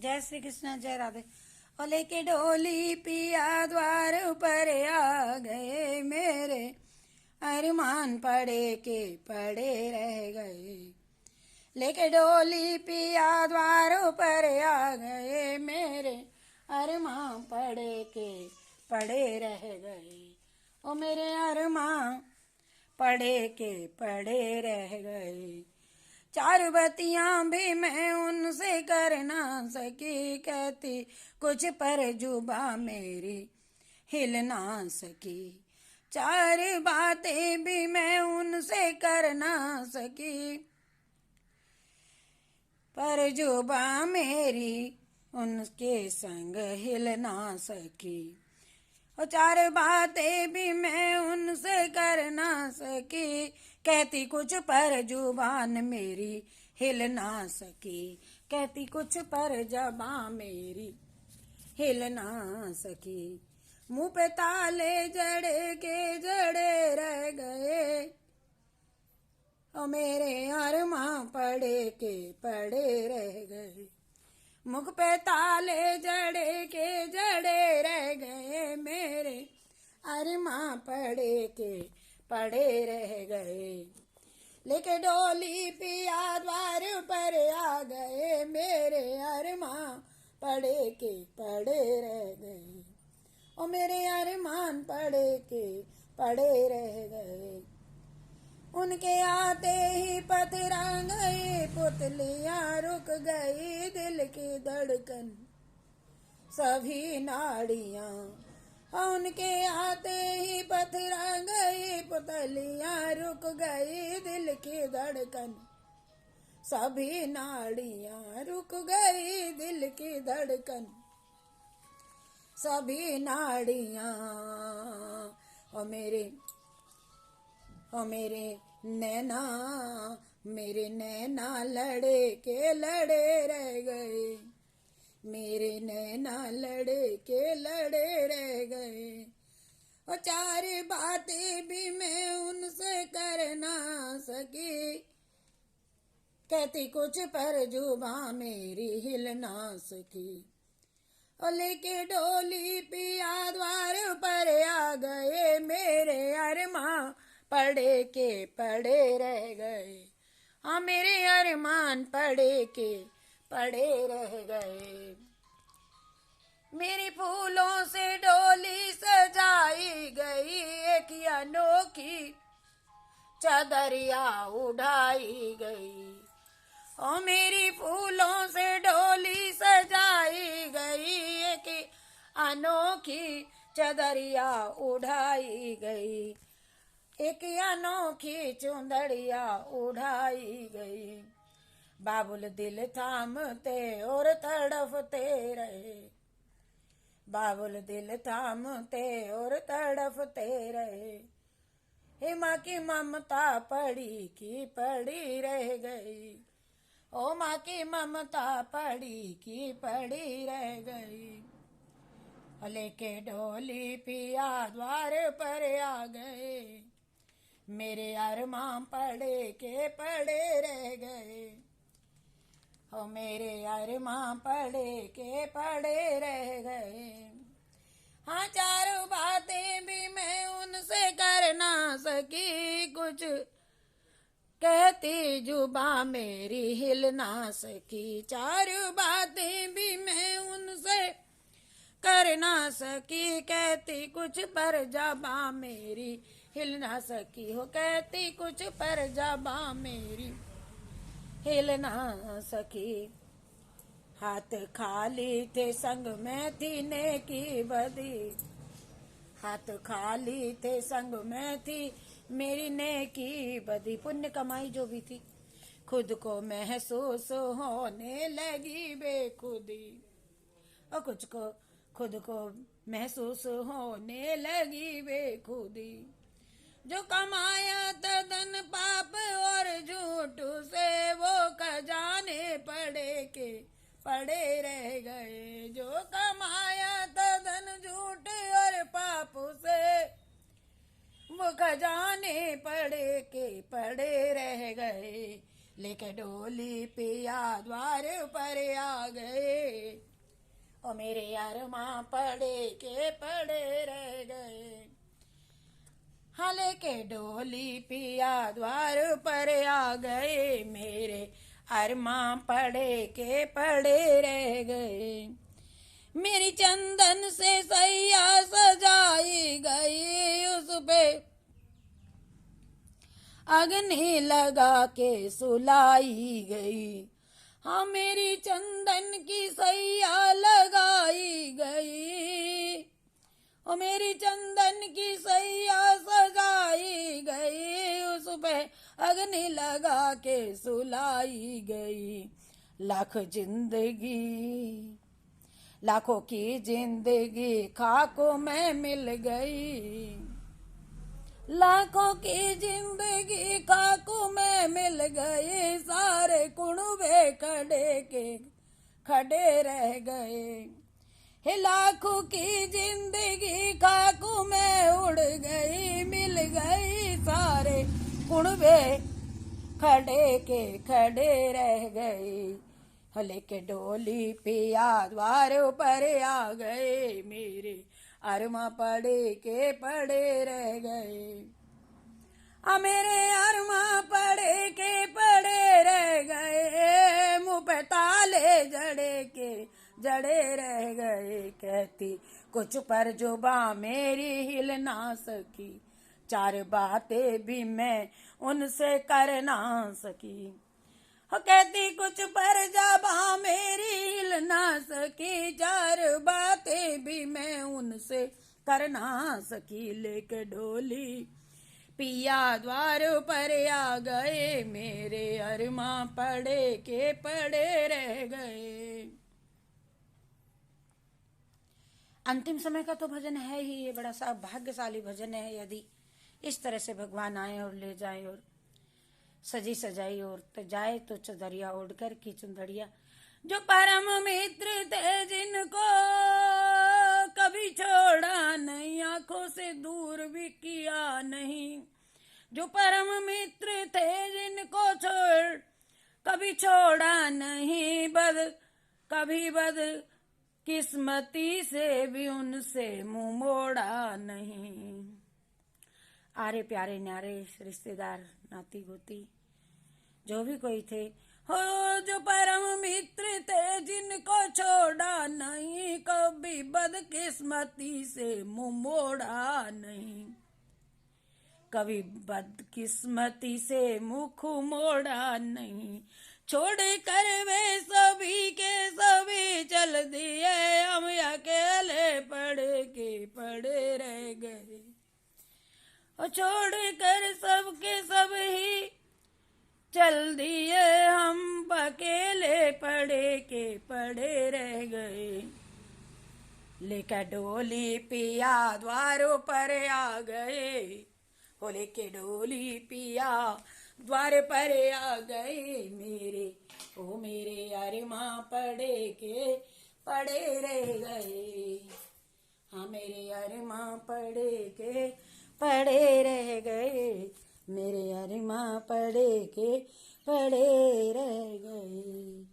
जय श्री कृष्ण, जय राधे। और लेके डोली पिया द्वार पर आ गए, मेरे अरमान पड़े के पड़े रह गए। लेके डोली पिया द्वार पर आ गए, मेरे अरमान पड़े के पड़े रह गए। ओ मेरे अरमान पड़े के पड़े रह गए। चार बत्तियां भी मैं उनसे कर ना सकी, कहती कुछ पर जुबा मेरी हिल ना सकी। चार बातें भी मैं उनसे कर ना सकी, पर जुबा मेरी उनके संग हिल ना सकी। और चार बातें भी मैं उनसे कर ना सकी, कहती कुछ पर जुबान मेरी हिल ना सकी। कहती कुछ पर जबान मेरी हिल ना सकी। मुंह पे ताले जड़े के जड़े रह गए, और मेरे अरमां पड़े के पड़े रह गए। मुख पे ताले जड़े के जड़े रह गए, मेरे अरमां पड़े के पड़े रह गए। लेके डोली पिया द्वार पर आ गए, मेरे अरमां पड़े के पड़े रह गए। ओ मेरे अरमान पड़े के पड़े रह गए। उनके आते ही पथरा गई पुतलियां, रुक गई दिल की धड़कन सभी नाड़ियां। उनके आते ही पथरा गई पुतलियां, रुक गई दिल की धड़कन सभी नाड़ियां। रुक गई दिल की धड़कन सभी नाड़ियां। और मेरे नैना लड़े के लड़े रह गए। मेरे नैना लड़े के लड़े रह गए। और चार बातें भी मैं उनसे कर ना सकी, कहती कुछ पर जुबां मेरी हिल ना सकी। और लेके डोली पिया द्वार पर आ गए, मेरे अरमान पड़े के पड़े रह गए। हाँ, मेरे अरमान पड़े के पड़े रह गए। मेरी फूलों से डोली सजाई गई, एक अनोखी चादरिया उड़ाई गई। ओ मेरी फूलों से डोली सजाई गई, एक अनोखी चादरिया उड़ाई गई। एक अनोखी चुंदड़िया उड़ाई गई। बाबुल दिल थामते और तड़फते रहे। बाबुल दिल थामते और तड़फते रहे। हे माँ की ममता पड़ी की पड़ी रह गई। ओ माँ की ममता पड़ी की पड़ी रह गई। लेके डोली पिया द्वार पर आ गए, मेरे अरमान पड़े के पड़े रह गए। ओ मेरे अरमान पड़े के पड़े रह गए। हाँ, चारों बातें भी मैं उनसे कर ना सकी, कुछ कहती जुबां मेरी हिल ना सकी। चारों बातें भी मैं उनसे कर ना सकी, कहती कुछ पर जबां मेरी हिल ना सकी। हो कहती कुछ पर जबां मेरी हिल ना सकी। हाथ खाली थे संग में थी नेकी बदी। हाथ खाली थे संग में थी मेरी नेकी बदी। पुण्य कमाई जो भी थी खुद को महसूस होने लगी बेखुदी। और कुछ को खुद को महसूस होने लगी बेखुदी। जो कमाया तदन पाप और झूठ से, वो खजाने पड़े के पड़े रह गए। जो कमाया तदन झूठ और पाप से, वो खजाने पड़े के पड़े रह गए। लेके डोली पिया द्वार पर आ गए, ओ मेरे अरमां पड़े के पड़े रह गए। हले के डोली पिया द्वार पर आ गए, मेरे अरमां पड़े के पड़े रह गए। मेरी चंदन से सैया सजाई गई, उस पे अग्नि लगा के सुलाई गई। हाँ मेरी चंदन की सैया लगाई गई, ओ मेरी चंदन की सैया सजाई गई, उस पे अग्नि लगा के सुलाई गई। लाखों की जिंदगी खाकों में मिल गई, लाखों की जिंदगी खाकों में मिल गई। सारे कुणबे खड़े रह गए। हे लाखों की जिंदगी खाकों में उड़ गई, मिल गई। सारे कुणबे खड़े रह गए। हले के डोली पिया द्वार पर आ गए, मेरे अरमां पड़े के पड़े रह गए। मेरे अरमां पड़े के पड़े रह गए, मुँह पे ताले जड़े रह गए। कहती कुछ पर जुबां मेरी हिल ना सकी, चार बातें भी मैं उनसे कर ना सकी। कहती कुछ पर जुबां मेरी हिल ना सकी, चार बातें भी मैं उनसे कर ना सकी। लेके डोली पिया द्वार पर आ गए, मेरे अरमां पड़े के पड़े रह गए। अंतिम समय का तो भजन है ही, ये बड़ा सा भाग्यशाली भजन है। यदि इस तरह से भगवान आए और ले जाए और सजी सजाई और तो जाए तो चदरिया ओढ़ कर की चुंदड़िया। जो परम मित्र थे जिनको कभी छोड़ा नहीं, आंखों से दूर भी किया नहीं। जो परम मित्र थे जिनको कभी छोड़ा नहीं, कभी बद किस्मती से भी उनसे मुंह मोड़ा नहीं। आरे प्यारे न्यारे रिश्तेदार नाती गोती जो भी कोई थे, हो जो परम मित्र थे जिनको छोड़ा नहीं, कभी बदकिस्मती से मुंह मोड़ा नहीं। कभी बदकिस्मती से मुख मोड़ा नहीं। छोड़ कर वे सभी के सभी चल दिए, हम अकेले पड़े रह गए। और छोड़ कर सबके सब ही चल दिए, हम अकेले पड़े रह गए। लेकर डोली पिया द्वारों पर आ गए, हो लेके डोली पिया द्वार पर आ गए। मेरे अरमां पड़े के पड़े रह गए। हाँ मेरे अरमां पड़े के पड़े रह गए, मेरे अरमां पड़े के पड़े रह गए।